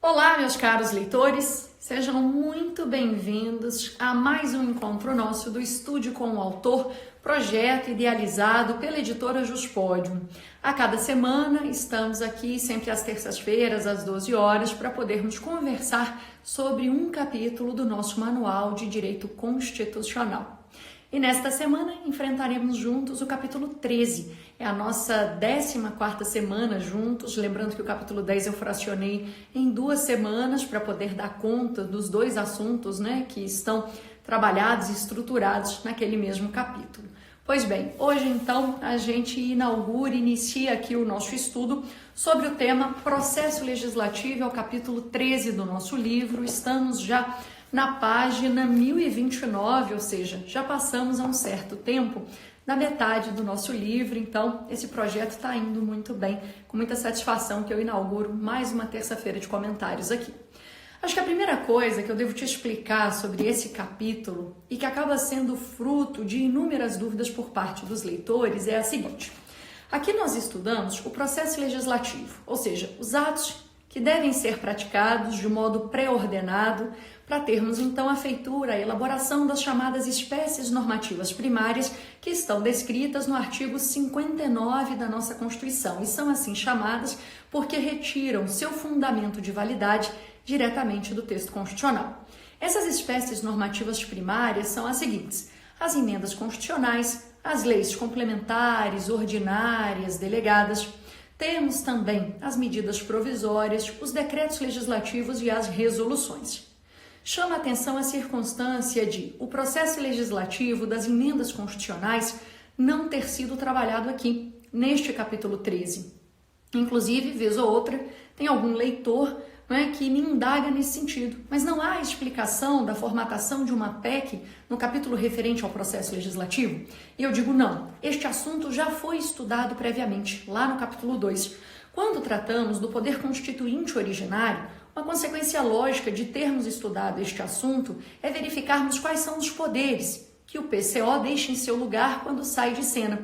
Olá, meus caros leitores, sejam muito bem-vindos a mais um encontro nosso do Estude com o Autor, projeto idealizado pela editora Juspodium. A cada semana estamos aqui, sempre às terças-feiras, às 12 horas, para podermos conversar sobre um capítulo do nosso Manual de Direito Constitucional. E nesta semana enfrentaremos juntos o capítulo 13, é a nossa 14ª semana juntos, lembrando que o capítulo 10 eu fracionei em 2 semanas para poder dar conta dos 2 assuntos, que estão trabalhados e estruturados naquele mesmo capítulo. Pois bem, hoje então a gente inicia aqui o nosso estudo sobre o tema Processo Legislativo, é o capítulo 13 do nosso livro, estamos já na página 1029, ou seja, já passamos há um certo tempo da metade do nosso livro, então esse projeto está indo muito bem, com muita satisfação que eu inauguro mais uma terça-feira de comentários aqui. Acho que a primeira coisa que eu devo te explicar sobre esse capítulo e que acaba sendo fruto de inúmeras dúvidas por parte dos leitores é a seguinte. Aqui nós estudamos o processo legislativo, ou seja, os atos que devem ser praticados de modo pré-ordenado para termos então a feitura, a elaboração das chamadas espécies normativas primárias que estão descritas no artigo 59 da nossa Constituição e são assim chamadas porque retiram seu fundamento de validade diretamente do texto constitucional. Essas espécies normativas primárias são as seguintes: as emendas constitucionais, as leis complementares, ordinárias, delegadas. Temos também as medidas provisórias, os decretos legislativos e as resoluções. Chama a atenção a circunstância de o processo legislativo das emendas constitucionais não ter sido trabalhado aqui, neste capítulo 13. Inclusive, vez ou outra, tem algum leitor que me indaga nesse sentido, mas não há explicação da formatação de uma PEC no capítulo referente ao processo legislativo? E eu digo não, este assunto já foi estudado previamente, lá no capítulo 2. Quando tratamos do poder constituinte originário, uma consequência lógica de termos estudado este assunto é verificarmos quais são os poderes que o PCO deixa em seu lugar quando sai de cena.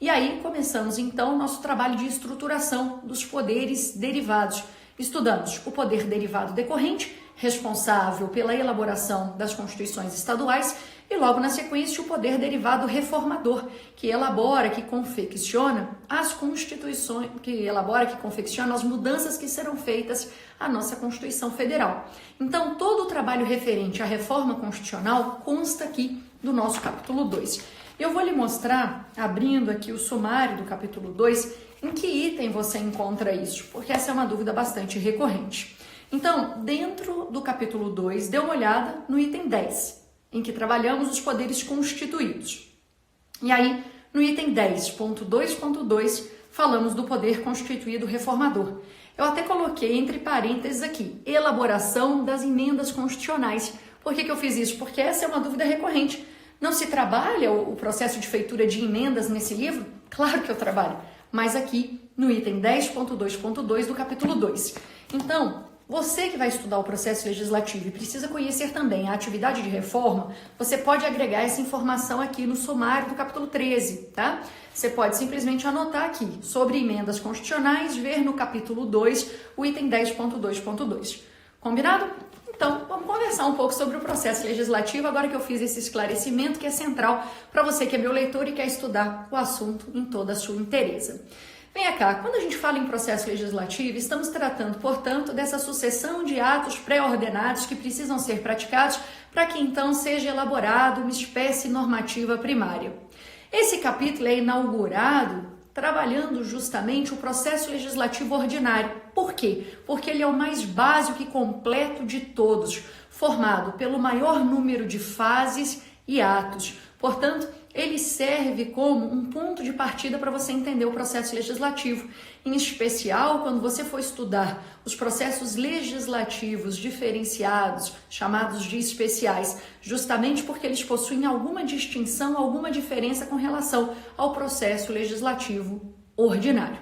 E aí começamos então o nosso trabalho de estruturação dos poderes derivados. Estudamos o poder derivado decorrente, responsável pela elaboração das constituições estaduais, e logo na sequência o poder derivado reformador, que elabora, que confecciona as constituições, que confecciona as mudanças que serão feitas à nossa Constituição Federal. Então, todo o trabalho referente à reforma constitucional consta aqui do nosso capítulo 2. Eu vou lhe mostrar, abrindo aqui o sumário do capítulo 2, em que item você encontra isso, porque essa é uma dúvida bastante recorrente. Então, dentro do capítulo 2, dê uma olhada no item 10, em que trabalhamos os poderes constituídos. E aí, no item 10.2.2, falamos do poder constituído reformador. Eu até coloquei entre parênteses aqui, elaboração das emendas constitucionais. Por que eu fiz isso? Porque essa é uma dúvida recorrente. Não se trabalha o processo de feitura de emendas nesse livro? Claro que eu trabalho, mas aqui no item 10.2.2 do capítulo 2. Então, você que vai estudar o processo legislativo e precisa conhecer também a atividade de reforma, você pode agregar essa informação aqui no sumário do capítulo 13, tá? Você pode simplesmente anotar aqui, sobre emendas constitucionais, ver no capítulo 2, o item 10.2.2. Combinado? Então, vamos conversar um pouco sobre o processo legislativo, agora que eu fiz esse esclarecimento que é central para você que é meu leitor e quer estudar o assunto em toda a sua inteireza. Venha cá, quando a gente fala em processo legislativo, estamos tratando, portanto, dessa sucessão de atos pré-ordenados que precisam ser praticados para que então seja elaborado uma espécie normativa primária. Esse capítulo é inaugurado trabalhando justamente o processo legislativo ordinário. Por quê? Porque ele é o mais básico e completo de todos, formado pelo maior número de fases e atos. Portanto, ele serve como um ponto de partida para você entender o processo legislativo, em especial quando você for estudar os processos legislativos diferenciados, chamados de especiais, justamente porque eles possuem alguma distinção, alguma diferença com relação ao processo legislativo ordinário.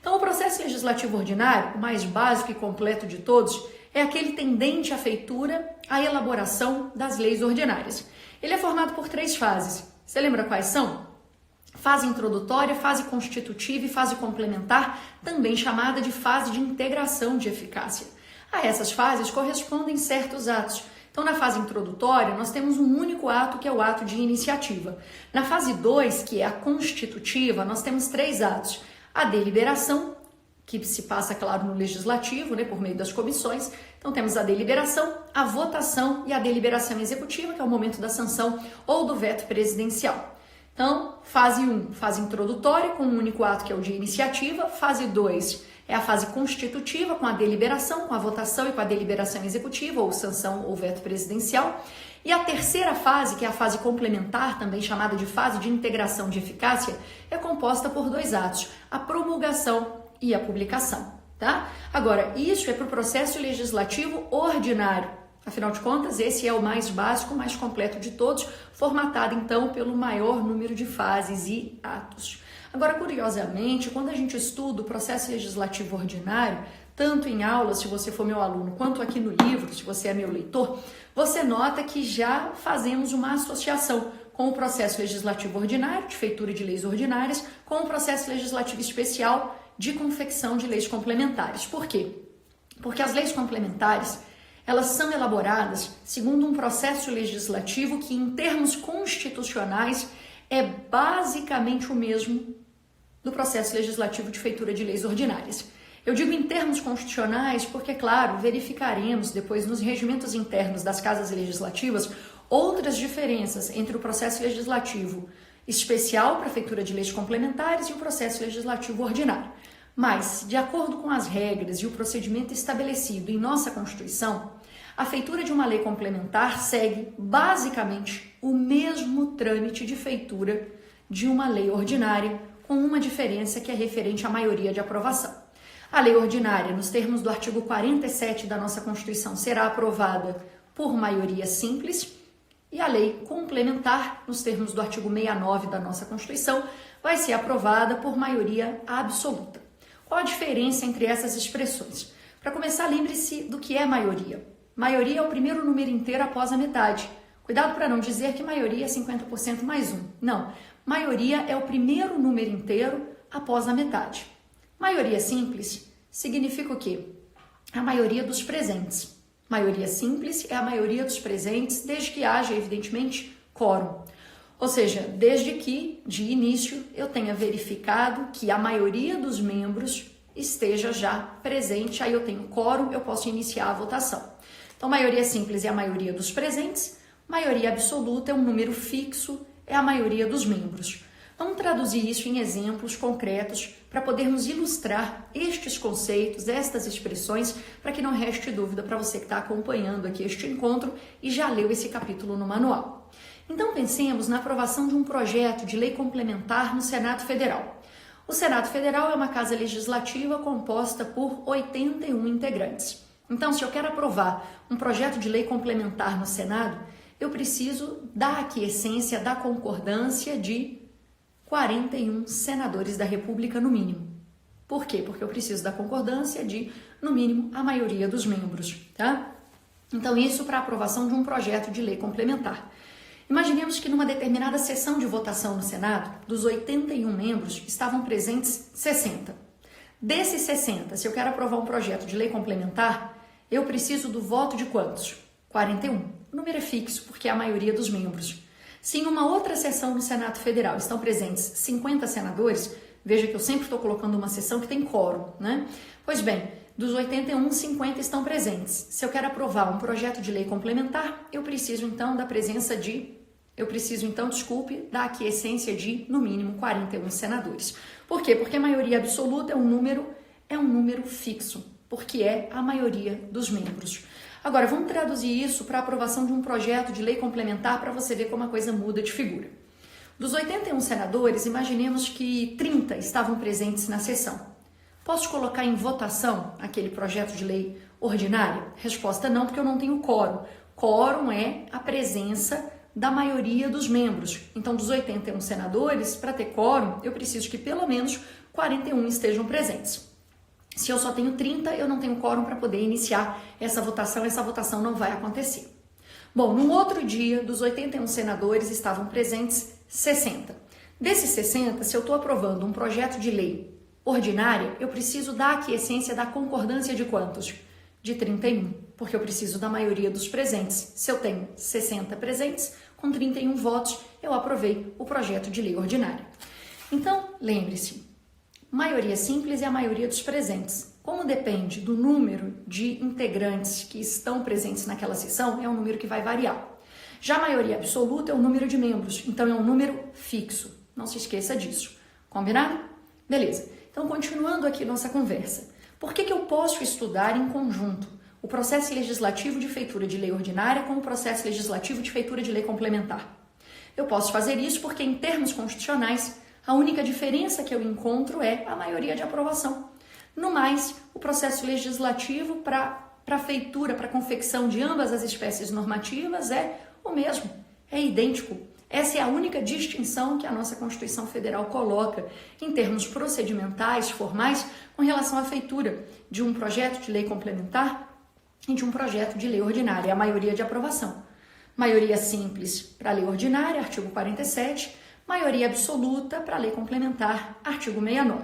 Então, o processo legislativo ordinário, o mais básico e completo de todos, é aquele tendente à feitura, à elaboração das leis ordinárias. Ele é formado por 3 fases. Você lembra quais são? Fase introdutória, fase constitutiva e fase complementar, também chamada de fase de integração de eficácia. A essas fases correspondem certos atos. Então, na fase introdutória, nós temos um único ato, que é o ato de iniciativa. Na fase 2, que é a constitutiva, nós temos 3 atos. A deliberação, que se passa, claro, no legislativo, por meio das comissões. Então, temos a deliberação, a votação e a deliberação executiva, que é o momento da sanção ou do veto presidencial. Então, fase 1, fase introdutória, com um único ato, que é o de iniciativa. Fase 2 é a fase constitutiva, com a deliberação, com a votação e com a deliberação executiva, ou sanção ou veto presidencial. E a terceira fase, que é a fase complementar, também chamada de fase de integração de eficácia, é composta por 2 atos, a promulgação e a publicação, tá? Agora, isso é para o processo legislativo ordinário. Afinal de contas, esse é o mais básico, o mais completo de todos, formatado, então, pelo maior número de fases e atos. Agora, curiosamente, quando a gente estuda o processo legislativo ordinário, tanto em aulas, se você for meu aluno, quanto aqui no livro, se você é meu leitor, você nota que já fazemos uma associação com o processo legislativo ordinário, de feitura de leis ordinárias, com o processo legislativo especial de confecção de leis complementares. Por quê? Porque as leis complementares, elas são elaboradas segundo um processo legislativo que, em termos constitucionais, é basicamente o mesmo do processo legislativo de feitura de leis ordinárias. Eu digo em termos constitucionais porque, claro, verificaremos depois nos regimentos internos das casas legislativas outras diferenças entre o processo legislativo especial para a feitura de leis complementares e o processo legislativo ordinário. Mas, de acordo com as regras e o procedimento estabelecido em nossa Constituição, a feitura de uma lei complementar segue basicamente o mesmo trâmite de feitura de uma lei ordinária, com uma diferença que é referente à maioria de aprovação. A lei ordinária, nos termos do artigo 47 da nossa Constituição, será aprovada por maioria simples, e a lei complementar, nos termos do artigo 69 da nossa Constituição, vai ser aprovada por maioria absoluta. Qual a diferença entre essas expressões? Para começar, lembre-se do que é maioria. Maioria é o primeiro número inteiro após a metade. Cuidado para não dizer que maioria é 50% mais 1. Não, maioria é o primeiro número inteiro após a metade. Maioria simples significa o quê? A maioria dos presentes. Maioria simples é a maioria dos presentes, desde que haja, evidentemente, quórum. Ou seja, desde que, de início, eu tenha verificado que a maioria dos membros esteja já presente, aí eu tenho quórum, eu posso iniciar a votação. Então, maioria simples é a maioria dos presentes, maioria absoluta é um número fixo, é a maioria dos membros. Vamos traduzir isso em exemplos concretos para podermos ilustrar estes conceitos, estas expressões, para que não reste dúvida para você que está acompanhando aqui este encontro e já leu esse capítulo no manual. Então, pensemos na aprovação de um projeto de lei complementar no Senado Federal. O Senado Federal é uma casa legislativa composta por 81 integrantes. Então, se eu quero aprovar um projeto de lei complementar no Senado, eu preciso da aquiescência, da concordância de 41 senadores da República, no mínimo. Por quê? Porque eu preciso da concordância de, no mínimo, a maioria dos membros, tá? Então, isso para aprovação de um projeto de lei complementar. Imaginemos que numa determinada sessão de votação no Senado, dos 81 membros, estavam presentes 60. Desses 60, se eu quero aprovar um projeto de lei complementar, eu preciso do voto de quantos? 41. O número é fixo, porque é a maioria dos membros. Se em uma outra sessão no Senado Federal estão presentes 50 senadores, veja que eu sempre estou colocando uma sessão que tem quórum, né? Pois bem, dos 81, 50 estão presentes. Se eu quero aprovar um projeto de lei complementar, eu preciso então da aquiescência de, no mínimo, 41 senadores. Por quê? Porque a maioria absoluta é um número fixo, porque é a maioria dos membros. Agora, vamos traduzir isso para a aprovação de um projeto de lei complementar para você ver como a coisa muda de figura. Dos 81 senadores, imaginemos que 30 estavam presentes na sessão. Posso colocar em votação aquele projeto de lei ordinária? Resposta não, porque eu não tenho quórum. Quórum é a presença da maioria dos membros. Então, dos 81 senadores, para ter quórum, eu preciso que pelo menos 41 estejam presentes. Se eu só tenho 30, eu não tenho quórum para poder iniciar essa votação não vai acontecer. Bom, no outro dia, dos 81 senadores, estavam presentes 60. Desses 60, se eu estou aprovando um projeto de lei ordinária, eu preciso da aquiescência, da concordância de quantos? de 31, porque eu preciso da maioria dos presentes. Se eu tenho 60 presentes, com 31 votos, eu aprovei o projeto de lei ordinária. Então, lembre-se, maioria simples é a maioria dos presentes. Como depende do número de integrantes que estão presentes naquela sessão, é um número que vai variar. Já a maioria absoluta é o número de membros, então é um número fixo. Não se esqueça disso. Combinado? Beleza. Então, continuando aqui nossa conversa. Por que eu posso estudar em conjunto o processo legislativo de feitura de lei ordinária com o processo legislativo de feitura de lei complementar? Eu posso fazer isso porque, em termos constitucionais, a única diferença que eu encontro é a maioria de aprovação. No mais, o processo legislativo para feitura, para confecção de ambas as espécies normativas é o mesmo, é idêntico. Essa é a única distinção que a nossa Constituição Federal coloca em termos procedimentais, formais, com relação à feitura de um projeto de lei complementar e de um projeto de lei ordinária, a maioria de aprovação. Maioria simples para a lei ordinária, artigo 47, maioria absoluta para a lei complementar, artigo 69.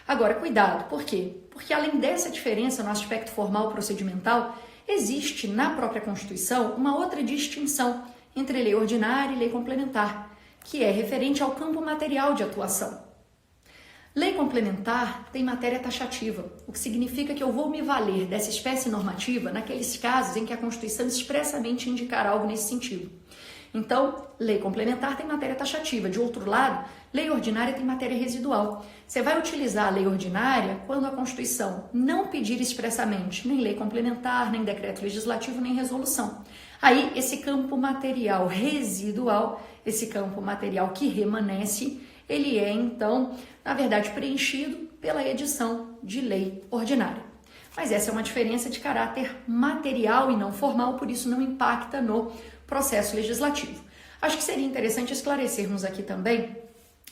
Agora, cuidado, por quê? Porque além dessa diferença no aspecto formal procedimental, existe na própria Constituição uma outra distinção entre lei ordinária e lei complementar, que é referente ao campo material de atuação. Lei complementar tem matéria taxativa, o que significa que eu vou me valer dessa espécie normativa naqueles casos em que a Constituição expressamente indicar algo nesse sentido. Então, lei complementar tem matéria taxativa. De outro lado, lei ordinária tem matéria residual. Você vai utilizar a lei ordinária quando a Constituição não pedir expressamente nem lei complementar, nem decreto legislativo, nem resolução. Aí, esse campo material residual, esse campo material que remanesce, ele é, então, na verdade, preenchido pela edição de lei ordinária. Mas essa é uma diferença de caráter material e não formal, por isso não impacta no processo legislativo. Acho que seria interessante esclarecermos aqui também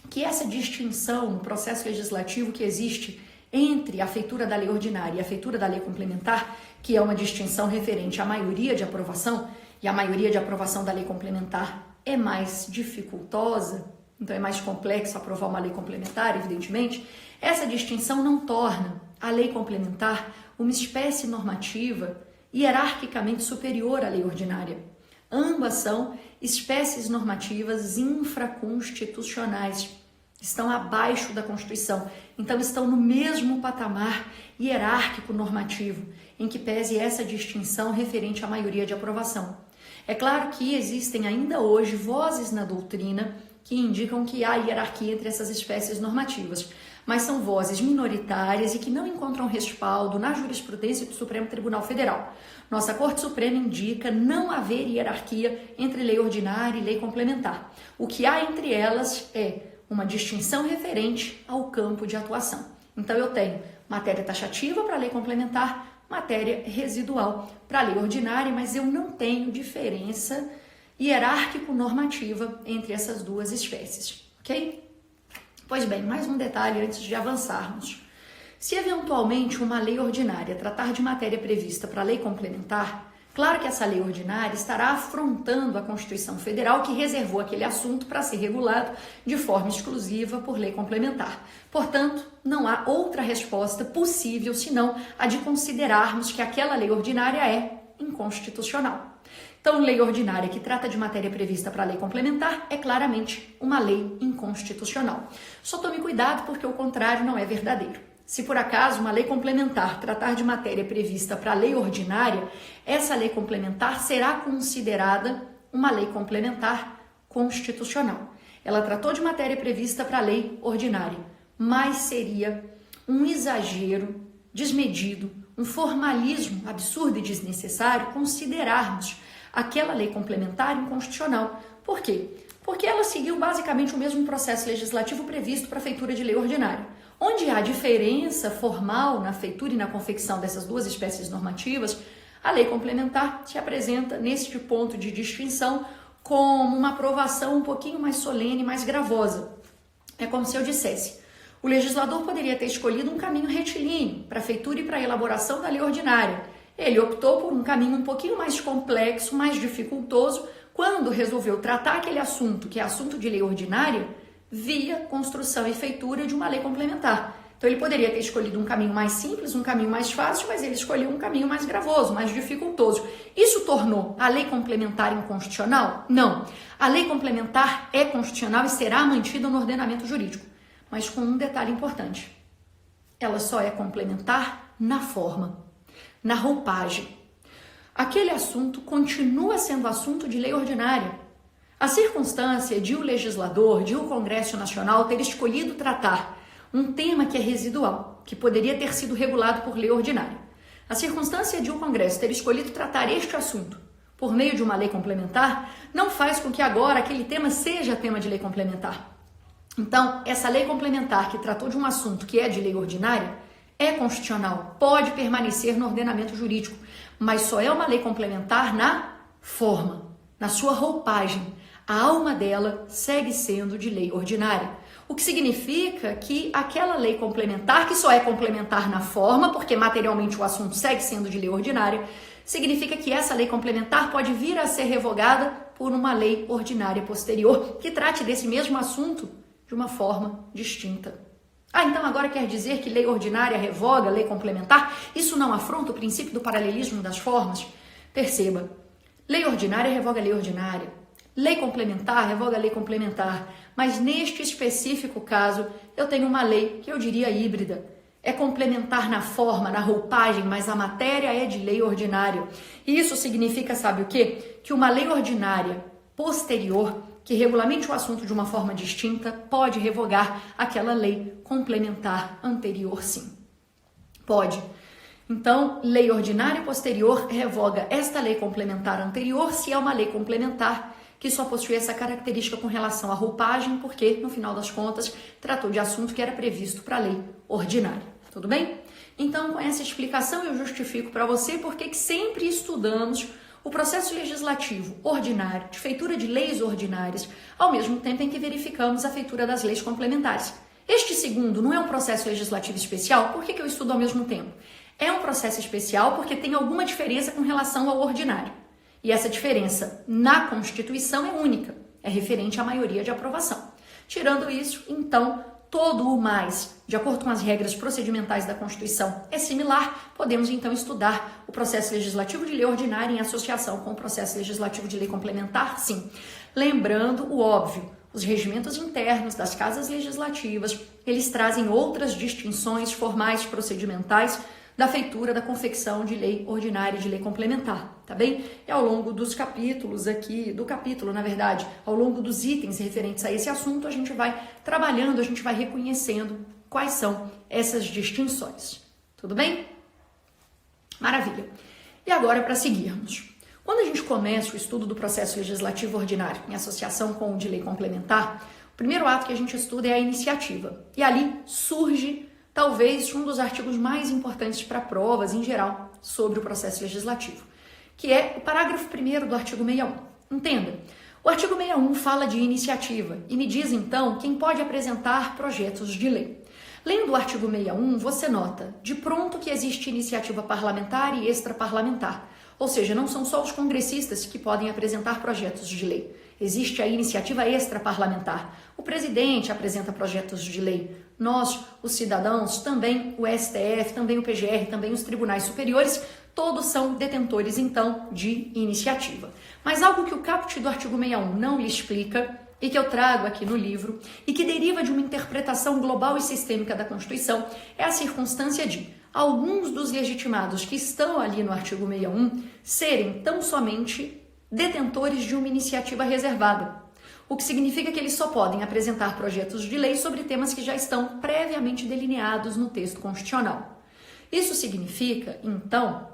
que essa distinção no processo legislativo que existe entre a feitura da lei ordinária e a feitura da lei complementar, que é uma distinção referente à maioria de aprovação, e a maioria de aprovação da lei complementar é mais dificultosa, então é mais complexo aprovar uma lei complementar, evidentemente, essa distinção não torna a lei complementar uma espécie normativa hierarquicamente superior à lei ordinária. Ambas são espécies normativas infraconstitucionais, estão abaixo da Constituição, então estão no mesmo patamar hierárquico normativo, em que pese essa distinção referente à maioria de aprovação. É claro que existem ainda hoje vozes na doutrina que indicam que há hierarquia entre essas espécies normativas, mas são vozes minoritárias e que não encontram respaldo na jurisprudência do Supremo Tribunal Federal. Nossa Corte Suprema indica não haver hierarquia entre lei ordinária e lei complementar. O que há entre elas é uma distinção referente ao campo de atuação. Então eu tenho matéria taxativa para a lei complementar, matéria residual para a lei ordinária, mas eu não tenho diferença hierárquico-normativa entre essas duas espécies, ok? Pois bem, mais um detalhe antes de avançarmos. Se eventualmente uma lei ordinária tratar de matéria prevista para a lei complementar, claro que essa lei ordinária estará afrontando a Constituição Federal que reservou aquele assunto para ser regulado de forma exclusiva por lei complementar. Portanto, não há outra resposta possível senão a de considerarmos que aquela lei ordinária é inconstitucional. Então, lei ordinária que trata de matéria prevista para a lei complementar é claramente uma lei inconstitucional. Só tome cuidado porque o contrário não é verdadeiro. Se por acaso uma lei complementar tratar de matéria prevista para a lei ordinária, essa lei complementar será considerada uma lei complementar constitucional. Ela tratou de matéria prevista para a lei ordinária, mas seria um exagero desmedido, um formalismo absurdo e desnecessário considerarmos aquela lei complementar inconstitucional. Por quê? Porque ela seguiu basicamente o mesmo processo legislativo previsto para a feitura de lei ordinária. Onde há diferença formal na feitura e na confecção dessas duas espécies normativas, a lei complementar se apresenta neste ponto de distinção como uma aprovação um pouquinho mais solene, mais gravosa. É como se eu dissesse: o legislador poderia ter escolhido um caminho retilíneo para a feitura e para a elaboração da lei ordinária. Ele optou por um caminho um pouquinho mais complexo, mais dificultoso, quando resolveu tratar aquele assunto, que é assunto de lei ordinária, via construção e feitura de uma lei complementar. Então ele poderia ter escolhido um caminho mais simples, um caminho mais fácil, mas ele escolheu um caminho mais gravoso, mais dificultoso. Isso tornou a lei complementar inconstitucional? Não. A lei complementar é constitucional e será mantida no ordenamento jurídico, mas com um detalhe importante. Ela só é complementar na forma, na roupagem. Aquele assunto continua sendo assunto de lei ordinária. A circunstância de o legislador, de o Congresso Nacional ter escolhido tratar um tema que é residual, que poderia ter sido regulado por lei ordinária. A circunstância de o Congresso ter escolhido tratar este assunto por meio de uma lei complementar não faz com que agora aquele tema seja tema de lei complementar. Então, essa lei complementar que tratou de um assunto que é de lei ordinária é constitucional, pode permanecer no ordenamento jurídico, mas só é uma lei complementar na forma, na sua roupagem. A alma dela segue sendo de lei ordinária. O que significa que aquela lei complementar, que só é complementar na forma, porque materialmente o assunto segue sendo de lei ordinária, significa que essa lei complementar pode vir a ser revogada por uma lei ordinária posterior, que trate desse mesmo assunto de uma forma distinta. Então agora quer dizer que lei ordinária revoga lei complementar? Isso não afronta o princípio do paralelismo das formas? Perceba, lei ordinária revoga lei ordinária. Lei complementar revoga lei complementar, mas neste específico caso eu tenho uma lei que eu diria híbrida. É complementar na forma, na roupagem, mas a matéria é de lei ordinária. E isso significa, sabe o quê? Que uma lei ordinária posterior, que regulamente o assunto de uma forma distinta, pode revogar aquela lei complementar anterior, sim. Pode. Então, lei ordinária posterior revoga esta lei complementar anterior se é uma lei complementar que só possui essa característica com relação à roupagem, porque, no final das contas, tratou de assunto que era previsto para a lei ordinária. Tudo bem? Então, com essa explicação, eu justifico para você porque que sempre estudamos o processo legislativo ordinário, de feitura de leis ordinárias, ao mesmo tempo em que verificamos a feitura das leis complementares. Este segundo não é um processo legislativo especial? Por que eu estudo ao mesmo tempo? É um processo especial porque tem alguma diferença com relação ao ordinário. E essa diferença na Constituição é única, é referente à maioria de aprovação. Tirando isso, então, todo o mais, de acordo com as regras procedimentais da Constituição, é similar, podemos então estudar o processo legislativo de lei ordinária em associação com o processo legislativo de lei complementar, sim. Lembrando o óbvio, os regimentos internos das casas legislativas, eles trazem outras distinções formais procedimentais da feitura, da confecção de lei ordinária e de lei complementar, tá bem? E ao longo dos capítulos aqui, ao longo dos itens referentes a esse assunto, a gente vai trabalhando, a gente vai reconhecendo quais são essas distinções. Tudo bem? Maravilha. E agora, para seguirmos. Quando a gente começa o estudo do processo legislativo ordinário em associação com o de lei complementar, o primeiro ato que a gente estuda é a iniciativa. E ali surge talvez um dos artigos mais importantes para provas em geral sobre o processo legislativo, que é o parágrafo 1º do artigo 61. Entenda, o artigo 61 fala de iniciativa e me diz então quem pode apresentar projetos de lei. Lendo o artigo 61, você nota de pronto que existe iniciativa parlamentar e extraparlamentar, ou seja, não são só os congressistas que podem apresentar projetos de lei. Existe a iniciativa extraparlamentar. O presidente apresenta projetos de lei. Nós, os cidadãos, também o STF, também o PGR, também os tribunais superiores, todos são detentores, então, de iniciativa. Mas algo que o caput do artigo 61 não lhe explica e que eu trago aqui no livro e que deriva de uma interpretação global e sistêmica da Constituição é a circunstância de alguns dos legitimados que estão ali no artigo 61 serem tão somente detentores de uma iniciativa reservada, o que significa que eles só podem apresentar projetos de lei sobre temas que já estão previamente delineados no texto constitucional. Isso significa, então,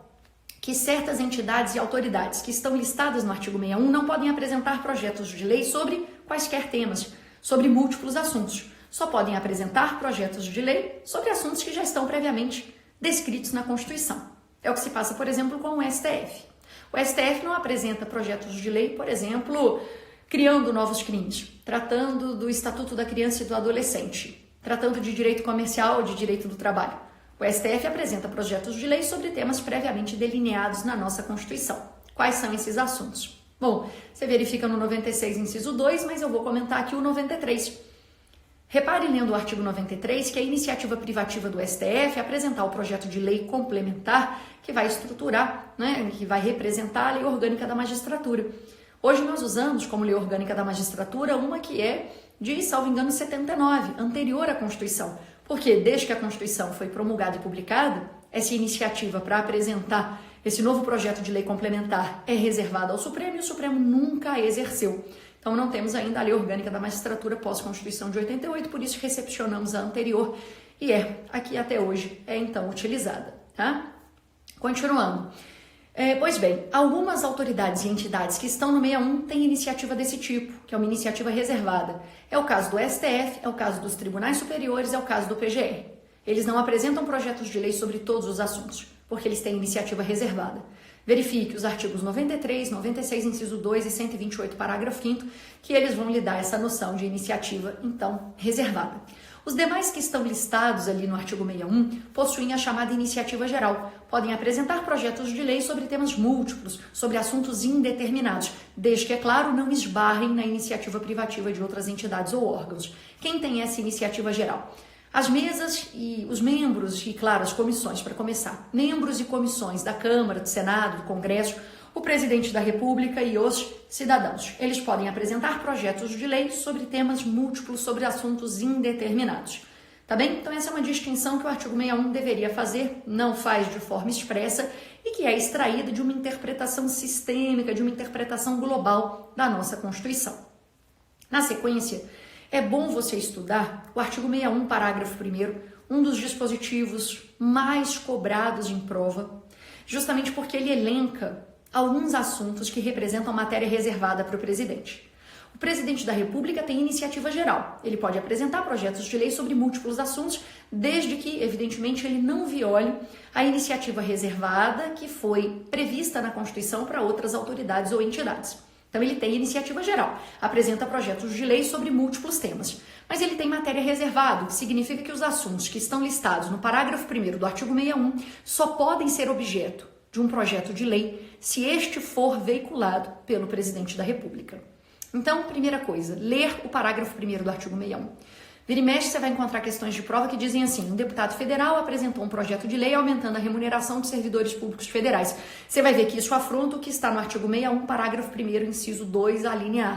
que certas entidades e autoridades que estão listadas no artigo 61 não podem apresentar projetos de lei sobre quaisquer temas, sobre múltiplos assuntos. Só podem apresentar projetos de lei sobre assuntos que já estão previamente descritos na Constituição. É o que se passa, por exemplo, com o STF. O STF não apresenta projetos de lei, por exemplo, criando novos crimes, tratando do Estatuto da Criança e do Adolescente, tratando de direito comercial ou de direito do trabalho. O STF apresenta projetos de lei sobre temas previamente delineados na nossa Constituição. Quais são esses assuntos? Bom, você verifica no 96, inciso 2, mas eu vou comentar aqui o 93. Repare lendo o artigo 93 que a iniciativa privativa do STF é apresentar o projeto de lei complementar que vai estruturar, né, que vai representar a lei orgânica da magistratura. Hoje nós usamos como lei orgânica da magistratura uma que é de, salvo engano, 79, anterior à Constituição. Porque desde que a Constituição foi promulgada e publicada, essa iniciativa para apresentar esse novo projeto de lei complementar é reservada ao Supremo e o Supremo nunca a exerceu. Então não temos ainda a lei orgânica da magistratura pós-Constituição de 88, por isso recepcionamos a anterior e aqui até hoje é então utilizada. Tá? Continuando. Pois bem, algumas autoridades e entidades que estão no 61 têm iniciativa desse tipo, que é uma iniciativa reservada. É o caso do STF, é o caso dos tribunais superiores, é o caso do PGR. Eles não apresentam projetos de lei sobre todos os assuntos, porque eles têm iniciativa reservada. Verifique os artigos 93, 96, inciso 2 e 128, parágrafo 5º, que eles vão lhe dar essa noção de iniciativa, então, reservada. Os demais que estão listados ali no artigo 61 possuem a chamada iniciativa geral. Podem apresentar projetos de lei sobre temas múltiplos, sobre assuntos indeterminados, desde que, é claro, não esbarrem na iniciativa privativa de outras entidades ou órgãos. Quem tem essa iniciativa geral? As mesas e os membros e, claro, as comissões, para começar. Membros e comissões da Câmara, do Senado, do Congresso, o presidente da República e os cidadãos. Eles podem apresentar projetos de lei sobre temas múltiplos, sobre assuntos indeterminados. Tá bem? Então essa é uma distinção que o artigo 61 deveria fazer, não faz de forma expressa e que é extraída de uma interpretação sistêmica, de uma interpretação global da nossa Constituição. Na sequência, é bom você estudar o artigo 61, parágrafo 1º, um dos dispositivos mais cobrados em prova, justamente porque ele elenca alguns assuntos que representam matéria reservada para o presidente. O presidente da República tem iniciativa geral. Ele pode apresentar projetos de lei sobre múltiplos assuntos, desde que, evidentemente, ele não viole a iniciativa reservada que foi prevista na Constituição para outras autoridades ou entidades. Então, ele tem iniciativa geral, apresenta projetos de lei sobre múltiplos temas. Mas ele tem matéria reservada, o que significa que os assuntos que estão listados no parágrafo 1º do artigo 61 só podem ser objeto de um projeto de lei se este for veiculado pelo presidente da República. Então, primeira coisa, ler o parágrafo 1º do artigo 61. Vira e mexe, você vai encontrar questões de prova que dizem assim: um deputado federal apresentou um projeto de lei aumentando a remuneração de servidores públicos federais. Você vai ver que isso afronta o que está no artigo 61, parágrafo 1º, inciso 2, a linha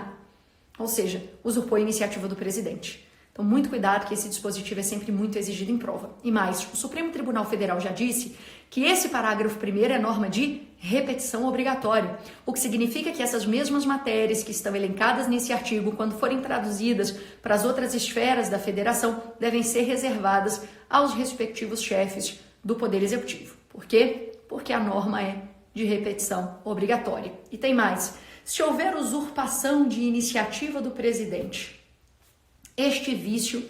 A. Ou seja, usurpou a iniciativa do presidente. Então, muito cuidado que esse dispositivo é sempre muito exigido em prova. E mais, o Supremo Tribunal Federal já disse que esse parágrafo 1º é norma de repetição obrigatória, o que significa que essas mesmas matérias que estão elencadas nesse artigo, quando forem traduzidas para as outras esferas da federação, devem ser reservadas aos respectivos chefes do Poder Executivo. Por quê? Porque a norma é de repetição obrigatória. E tem mais, se houver usurpação de iniciativa do presidente, este vício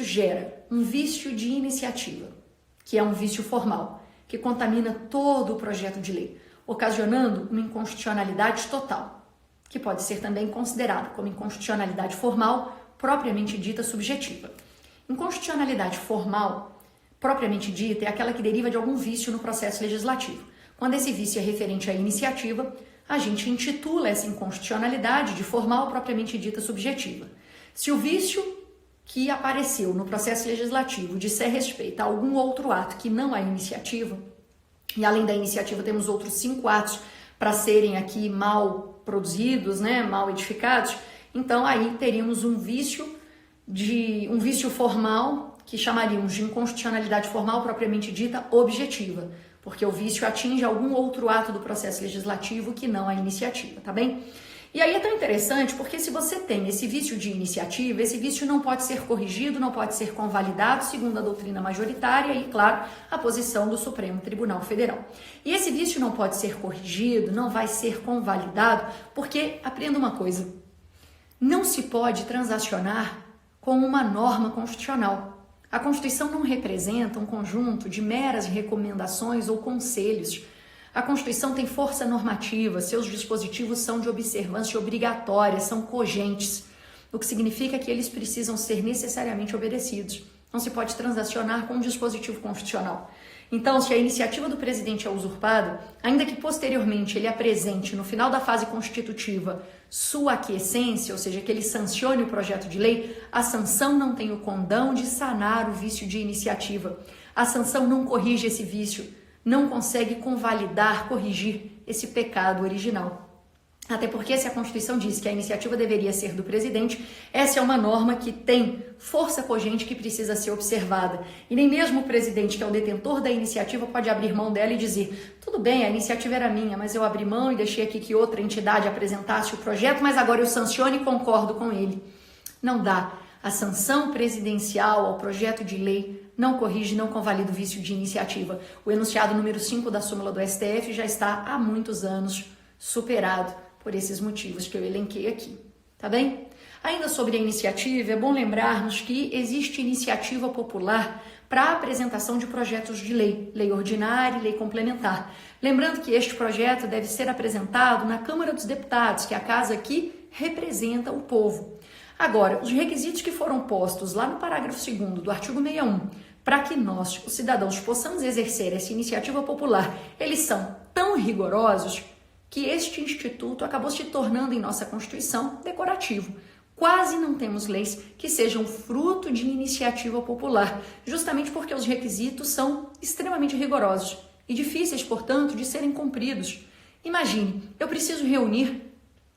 gera um vício de iniciativa, que é um vício formal, que contamina todo o projeto de lei, ocasionando uma inconstitucionalidade total, que pode ser também considerada como inconstitucionalidade formal, propriamente dita subjetiva. Inconstitucionalidade formal, propriamente dita, é aquela que deriva de algum vício no processo legislativo. Quando esse vício é referente à iniciativa, a gente intitula essa inconstitucionalidade de formal propriamente dita subjetiva. Se o vício que apareceu no processo legislativo disser respeito a algum outro ato que não a iniciativa, e além da iniciativa temos outros 5 atos para serem aqui mal produzidos, mal edificados, então aí teríamos um vício formal que chamaríamos de inconstitucionalidade formal propriamente dita objetiva, porque o vício atinge algum outro ato do processo legislativo que não a iniciativa, tá bem? E aí é tão interessante porque se você tem esse vício de iniciativa, esse vício não pode ser corrigido, não pode ser convalidado, segundo a doutrina majoritária e, claro, a posição do Supremo Tribunal Federal. E esse vício não pode ser corrigido, não vai ser convalidado, porque, aprenda uma coisa, não se pode transacionar com uma norma constitucional. A Constituição não representa um conjunto de meras recomendações ou conselhos. A Constituição tem força normativa, seus dispositivos são de observância obrigatória, são cogentes, o que significa que eles precisam ser necessariamente obedecidos. Não se pode transacionar com um dispositivo constitucional. Então, se a iniciativa do presidente é usurpada, ainda que posteriormente ele apresente no final da fase constitutiva sua aquiescência, ou seja, que ele sancione o projeto de lei, a sanção não tem o condão de sanar o vício de iniciativa. A sanção não corrige esse vício, não consegue convalidar, corrigir esse pecado original. Até porque se a Constituição diz que a iniciativa deveria ser do presidente, essa é uma norma que tem força cogente que precisa ser observada. E nem mesmo o presidente, que é o detentor da iniciativa, pode abrir mão dela e dizer: tudo bem, a iniciativa era minha, mas eu abri mão e deixei aqui que outra entidade apresentasse o projeto, mas agora eu sanciono e concordo com ele. Não dá. A sanção presidencial ao projeto de lei não corrige, não convalida o vício de iniciativa. O enunciado número 5 da súmula do STF já está há muitos anos superado por esses motivos que eu elenquei aqui, tá bem? Ainda sobre a iniciativa, é bom lembrarmos que existe iniciativa popular para a apresentação de projetos de lei, lei ordinária e lei complementar. Lembrando que este projeto deve ser apresentado na Câmara dos Deputados, que é a casa que representa o povo. Agora, os requisitos que foram postos lá no parágrafo 2º do artigo 61, para que nós, os cidadãos, possamos exercer essa iniciativa popular, eles são tão rigorosos que este instituto acabou se tornando em nossa Constituição decorativo. Quase não temos leis que sejam fruto de iniciativa popular, justamente porque os requisitos são extremamente rigorosos e difíceis, portanto, de serem cumpridos. Imagine, eu preciso reunir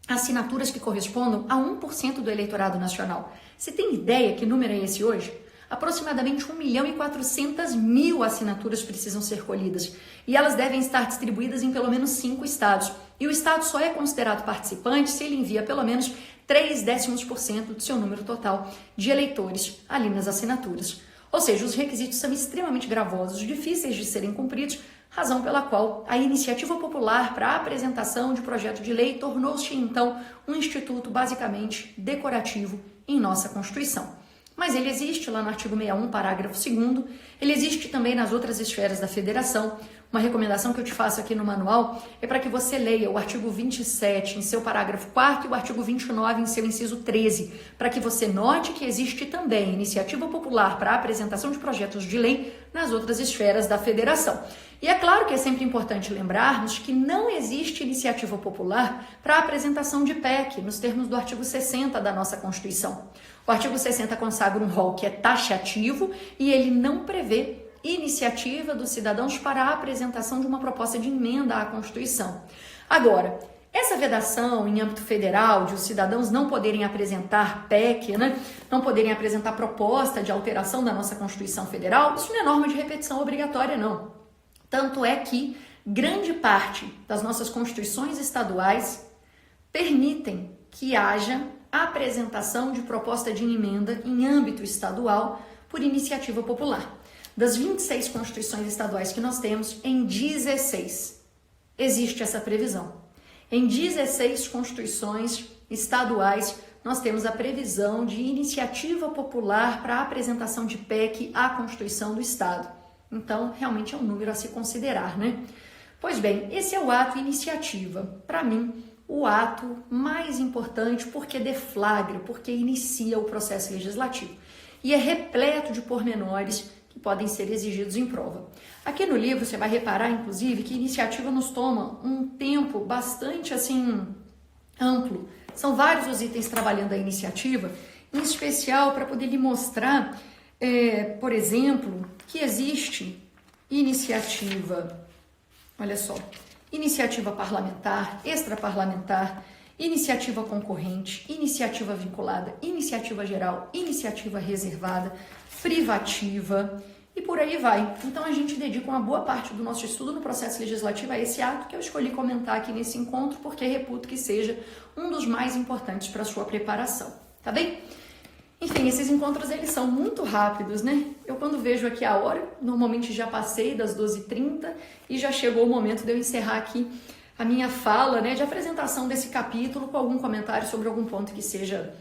assinaturas que correspondam a 1% do eleitorado nacional. Você tem ideia que número é esse hoje? Aproximadamente 1.400.000 assinaturas precisam ser colhidas e elas devem estar distribuídas em pelo menos 5 estados. E o estado só é considerado participante se ele envia pelo menos 0,3% do seu número total de eleitores ali nas assinaturas. Ou seja, os requisitos são extremamente gravosos, difíceis de serem cumpridos, razão pela qual a iniciativa popular para a apresentação de projeto de lei tornou-se então um instituto basicamente decorativo em nossa Constituição. Mas ele existe lá no artigo 61, parágrafo 2º, ele existe também nas outras esferas da federação. Uma recomendação que eu te faço aqui no manual é para que você leia o artigo 27 em seu parágrafo 4º e o artigo 29 em seu inciso 13, para que você note que existe também iniciativa popular para a apresentação de projetos de lei nas outras esferas da federação. E é claro que é sempre importante lembrarmos que não existe iniciativa popular para a apresentação de PEC, nos termos do artigo 60 da nossa Constituição. O artigo 60 consagra um rol que é taxativo e ele não prevê iniciativa dos cidadãos para a apresentação de uma proposta de emenda à Constituição. Agora, essa vedação em âmbito federal de os cidadãos não poderem apresentar PEC, não poderem apresentar proposta de alteração da nossa Constituição Federal, isso não é norma de repetição obrigatória, não. Tanto é que grande parte das nossas constituições estaduais permitem que haja a apresentação de proposta de emenda em âmbito estadual por iniciativa popular. Das 26 constituições estaduais que nós temos, em 16 existe essa previsão. Em 16 constituições estaduais, nós temos a previsão de iniciativa popular para a apresentação de PEC à Constituição do Estado. Então, realmente é um número a se considerar, né? Pois bem, esse é o ato iniciativa. Para mim, o ato mais importante porque deflagra, porque inicia o processo legislativo. E é repleto de pormenores que podem ser exigidos em prova. Aqui no livro você vai reparar, inclusive, que a iniciativa nos toma um tempo bastante amplo. São vários os itens trabalhando a iniciativa, em especial para poder lhe mostrar, por exemplo, que existe iniciativa, olha só, iniciativa parlamentar, extraparlamentar, iniciativa concorrente, iniciativa vinculada, iniciativa geral, iniciativa reservada, privativa e por aí vai. Então a gente dedica uma boa parte do nosso estudo no processo legislativo a esse ato que eu escolhi comentar aqui nesse encontro porque reputo que seja um dos mais importantes para a sua preparação, tá bem? Enfim, esses encontros eles são muito rápidos, né? Eu quando vejo aqui a hora, normalmente já passei das 12h30 e já chegou o momento de eu encerrar aqui a minha fala, né, de apresentação desse capítulo com algum comentário sobre algum ponto que seja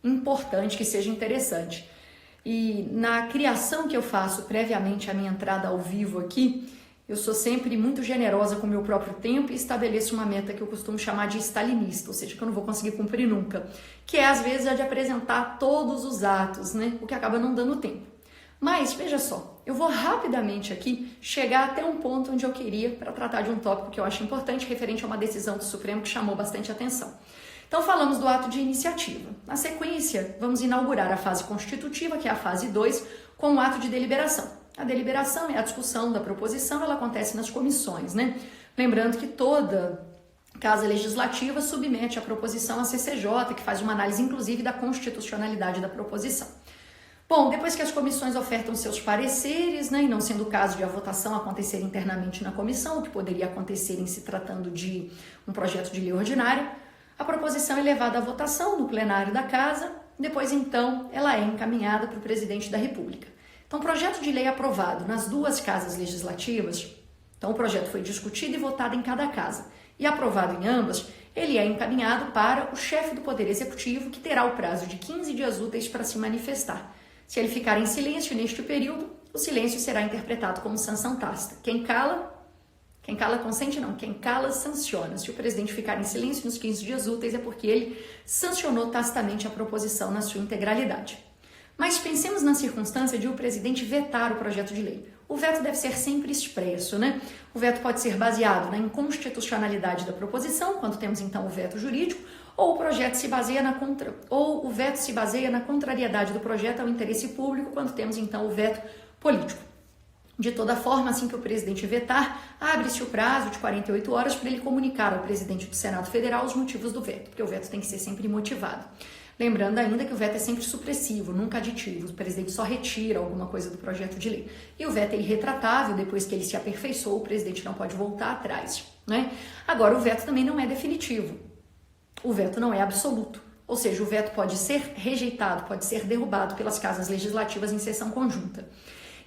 importante, que seja interessante. E na criação que eu faço previamente à minha entrada ao vivo aqui, eu sou sempre muito generosa com o meu próprio tempo e estabeleço uma meta que eu costumo chamar de stalinista, ou seja, que eu não vou conseguir cumprir nunca, que é às vezes a de apresentar todos os atos, né, o que acaba não dando tempo. Mas, veja só, eu vou rapidamente aqui chegar até um ponto onde eu queria para tratar de um tópico que eu acho importante, referente a uma decisão do Supremo que chamou bastante atenção. Então, falamos do ato de iniciativa. Na sequência, vamos inaugurar a fase constitutiva, que é a fase 2, com o ato de deliberação. A deliberação é a discussão da proposição, ela acontece nas comissões, né? Lembrando que toda Casa Legislativa submete a proposição à CCJ, que faz uma análise, inclusive, da constitucionalidade da proposição. Bom, depois que as comissões ofertam seus pareceres, né, e não sendo o caso de a votação acontecer internamente na comissão, o que poderia acontecer em se tratando de um projeto de lei ordinária, a proposição é levada à votação no plenário da Casa, depois, então, ela é encaminhada para o presidente da República. Então, o projeto de lei aprovado nas duas casas legislativas, então o projeto foi discutido e votado em cada casa, e aprovado em ambas, ele é encaminhado para o chefe do Poder Executivo, que terá o prazo de 15 dias úteis para se manifestar. Se ele ficar em silêncio neste período, o silêncio será interpretado como sanção tácita. Quem cala consente não, quem cala sanciona. Se o presidente ficar em silêncio nos 15 dias úteis é porque ele sancionou tacitamente a proposição na sua integralidade. Mas pensemos na circunstância de o presidente vetar o projeto de lei. O veto deve ser sempre expresso, né? O veto pode ser baseado na inconstitucionalidade da proposição, quando temos então o veto jurídico, ou o veto se baseia na contrariedade do projeto ao interesse público, quando temos então o veto político. De toda forma, assim que o presidente vetar, abre-se o prazo de 48 horas para ele comunicar ao presidente do Senado Federal os motivos do veto, porque o veto tem que ser sempre motivado. Lembrando ainda que o veto é sempre supressivo, nunca aditivo. O presidente só retira alguma coisa do projeto de lei. E o veto é irretratável, depois que ele se aperfeiçoou, o presidente não pode voltar atrás, né? Agora, o veto também não é definitivo. O veto não é absoluto. Ou seja, o veto pode ser rejeitado, pode ser derrubado pelas casas legislativas em sessão conjunta.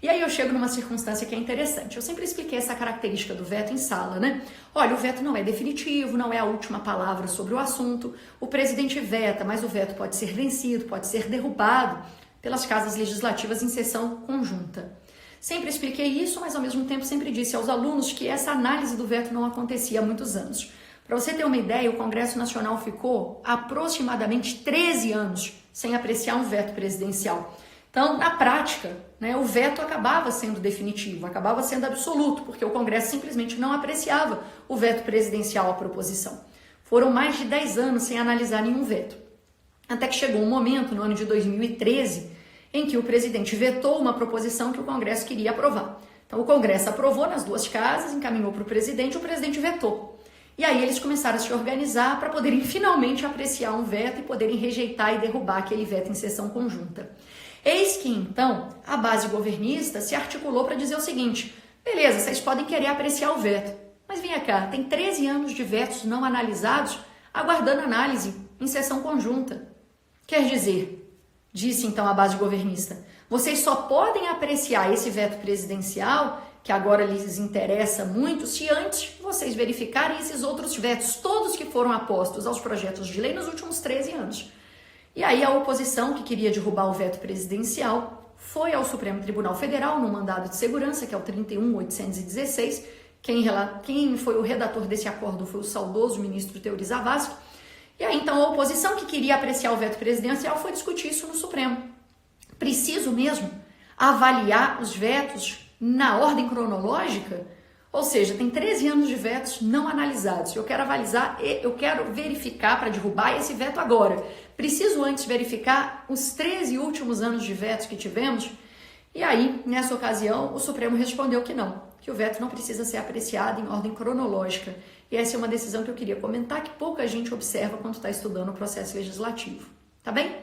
E aí eu chego numa circunstância que é interessante. Eu sempre expliquei essa característica do veto em sala, né? Olha, o veto não é definitivo, não é a última palavra sobre o assunto. O presidente veta, mas o veto pode ser vencido, pode ser derrubado pelas casas legislativas em sessão conjunta. Sempre expliquei isso, mas ao mesmo tempo sempre disse aos alunos que essa análise do veto não acontecia há muitos anos. Para você ter uma ideia, o Congresso Nacional ficou aproximadamente 13 anos sem apreciar um veto presidencial. Então, na prática, né, o veto acabava sendo definitivo, acabava sendo absoluto, porque o Congresso simplesmente não apreciava o veto presidencial à proposição. Foram mais de 10 anos sem analisar nenhum veto. Até que chegou um momento, no ano de 2013, em que o presidente vetou uma proposição que o Congresso queria aprovar. Então, o Congresso aprovou nas duas casas, encaminhou para o presidente vetou. E aí eles começaram a se organizar para poderem finalmente apreciar um veto e poderem rejeitar e derrubar aquele veto em sessão conjunta. Eis que, então, a base governista se articulou para dizer o seguinte: beleza, vocês podem querer apreciar o veto, mas venha cá, tem 13 anos de vetos não analisados, aguardando análise em sessão conjunta. Quer dizer, disse então a base governista, vocês só podem apreciar esse veto presidencial, que agora lhes interessa muito, se antes vocês verificarem esses outros vetos, todos que foram apostos aos projetos de lei nos últimos 13 anos. E aí a oposição, que queria derrubar o veto presidencial, foi ao Supremo Tribunal Federal, no mandado de segurança, que é o 31.816. Quem foi o redator desse acordo foi o saudoso ministro Teori Zavascki. E aí, então, a oposição, que queria apreciar o veto presidencial, foi discutir isso no Supremo. Preciso mesmo avaliar os vetos na ordem cronológica? Ou seja, tem 13 anos de vetos não analisados. Eu quero verificar para derrubar esse veto agora. Preciso antes verificar os 13 últimos anos de vetos que tivemos? E aí, nessa ocasião, o Supremo respondeu que não, que o veto não precisa ser apreciado em ordem cronológica. E essa é uma decisão que eu queria comentar, que pouca gente observa quando está estudando o processo legislativo. Tá bem?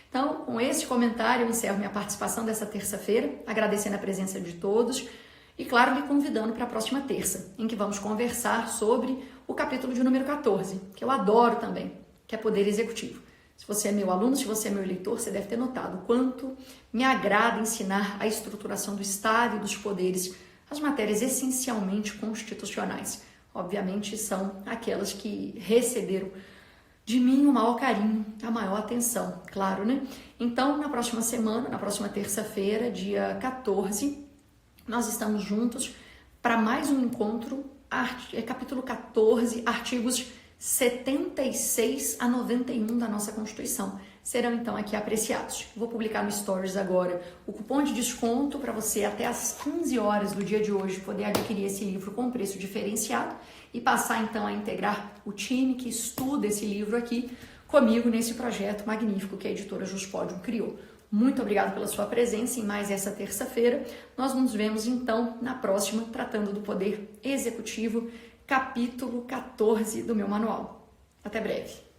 Então, com esse comentário, eu encerro minha participação dessa terça-feira, agradecendo a presença de todos. E, claro, lhe convidando para a próxima terça, em que vamos conversar sobre o capítulo de número 14, que eu adoro também, que é Poder Executivo. Se você é meu aluno, se você é meu eleitor, você deve ter notado o quanto me agrada ensinar a estruturação do Estado e dos poderes, as matérias essencialmente constitucionais. Obviamente, são aquelas que receberam de mim o maior carinho, a maior atenção, claro, né? Então, na próxima semana, na próxima terça-feira, dia 14, nós estamos juntos para mais um encontro, capítulo 14, artigos 76 a 91 da nossa Constituição. serão então aqui apreciados. Vou publicar no Stories agora o cupom de desconto para você até às 15 horas do dia de hoje poder adquirir esse livro com preço diferenciado e passar então a integrar o time que estuda esse livro aqui comigo nesse projeto magnífico que a editora Juspodium criou. Muito obrigada pela sua presença em mais essa terça-feira. Nós nos vemos então na próxima, tratando do Poder Executivo, capítulo 14 do meu manual. Até breve.